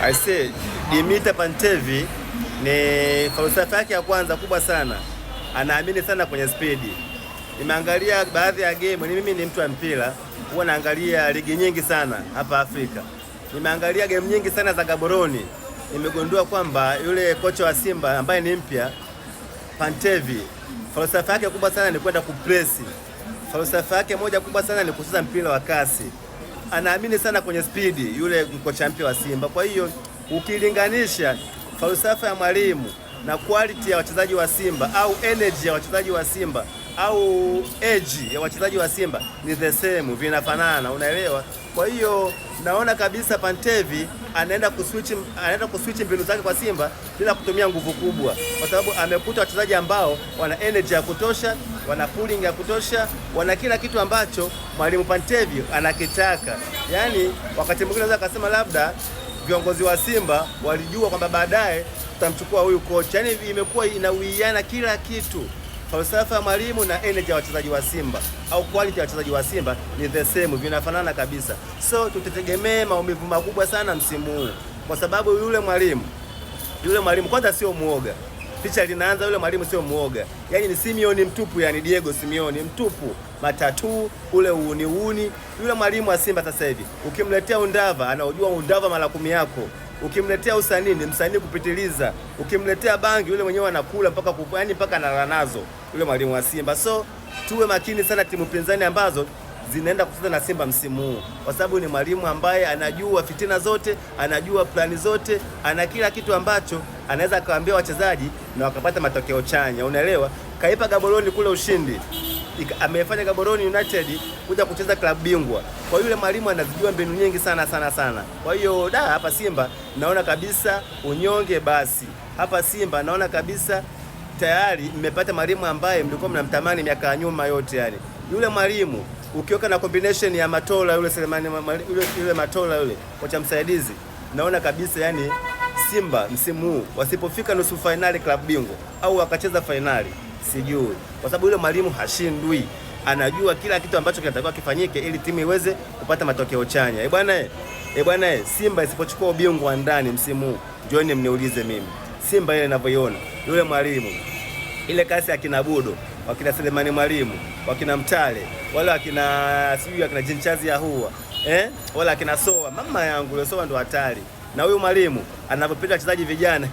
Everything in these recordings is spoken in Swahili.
I say Dimitar Pantev ni falsafa yake ya kwanza kubwa sana, anaamini sana kwenye spidi. Nimeangalia baadhi ya game, mimi ni mtu wa mpira, huwa naangalia ligi nyingi sana hapa Afrika. Nimeangalia game nyingi sana za Gaborone. Nimegundua kwamba yule kocha wa Simba ambaye ni mpya Pantev, falsafa yake kubwa sana ni kwenda kupresi. Falsafa yake moja kubwa sana ni kucheza mpira wa kasi. Anaamini sana kwenye spidi yule kocha mpya wa Simba. Kwa hiyo ukilinganisha falsafa ya mwalimu na quality ya wachezaji wa Simba au energy ya wachezaji wa Simba au edge ya wachezaji wa Simba ni the same, vinafanana, unaelewa? Kwa hiyo naona kabisa Pantev anaenda kuswitch mbinu zake kwa Simba bila kutumia nguvu kubwa, kwa sababu amekuta wachezaji ambao wana energy ya kutosha, wana pulling ya kutosha, wana kila kitu ambacho mwalimu Pantev anakitaka. Yaani wakati mwingine unaweza kusema labda viongozi wa Simba walijua kwamba baadaye tutamchukua huyu kocha. Yaani imekuwa inawiana kila kitu. Falsafa ya mwalimu na energy ya wachezaji wa Simba au quality ya wachezaji wa Simba ni the same, vinafanana kabisa. So tutategemea maumivu makubwa sana msimu huu, kwa sababu yule mwalimu kwanza sio muoga. Picha linaanza, yule mwalimu sio muoga. Yaani ni Simeone mtupu, yani Diego Simeone mtupu, matatu ule uuni. Yule mwalimu wa Simba sasa hivi ukimletea undava, anaujua undava mara 10 yako. Ukimletea usanii ni msanii kupitiliza. Ukimletea bangi yule mwenyewe anakula mpaka analala nazo yule mwalimu wa Simba. So tuwe makini sana timu pinzani ambazo zinaenda kucheza na Simba msimu huu, kwa sababu ni mwalimu ambaye anajua fitina zote, anajua plani zote, ana kila kitu ambacho anaweza akawaambia wachezaji na wakapata matokeo chanya, unaelewa? Kaipa Gaborone kule ushindi, amefanya Gaborone United kuja kucheza klabu bingwa. Kwa yule mwalimu anazijua mbinu nyingi sana. Kwa hiyo hapa Simba naona kabisa unyonge basi. Hapa Simba naona kabisa tayari mmepata mwalimu ambaye mlikuwa mnamtamani miaka ya nyuma yote. Yani yule mwalimu ukiweka na combination ya Matola yule Selemani yule Matola yule kocha msaidizi, naona kabisa yani Simba msimu huu wasipofika nusu finali klabu bingwa au wakacheza finali sijui, kwa sababu yule mwalimu hashindwi, anajua kila kitu ambacho kinatakiwa kifanyike ili timu iweze kupata matokeo chanya. Bwana Simba isipochukua ubingwa ndani msimu huu, njooni mniulize mimi Simba ile ninavyoiona, yule mwalimu, ile kasi ya kina Budo, wakina Selemani Mwalimu, wakina Mtale, wala wakina sijui akina Jinchazi ya Hua, wala akina Soa, mama yangu ile Soa ndo hatari. Na huyu mwalimu anavyopita wachezaji vijana,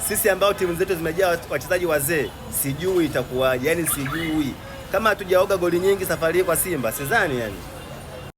sisi ambao timu zetu zimejaa wachezaji wazee, sijui itakuwaje. Yani sijui kama hatujaoga goli nyingi safari kwa Simba, sidhani yani.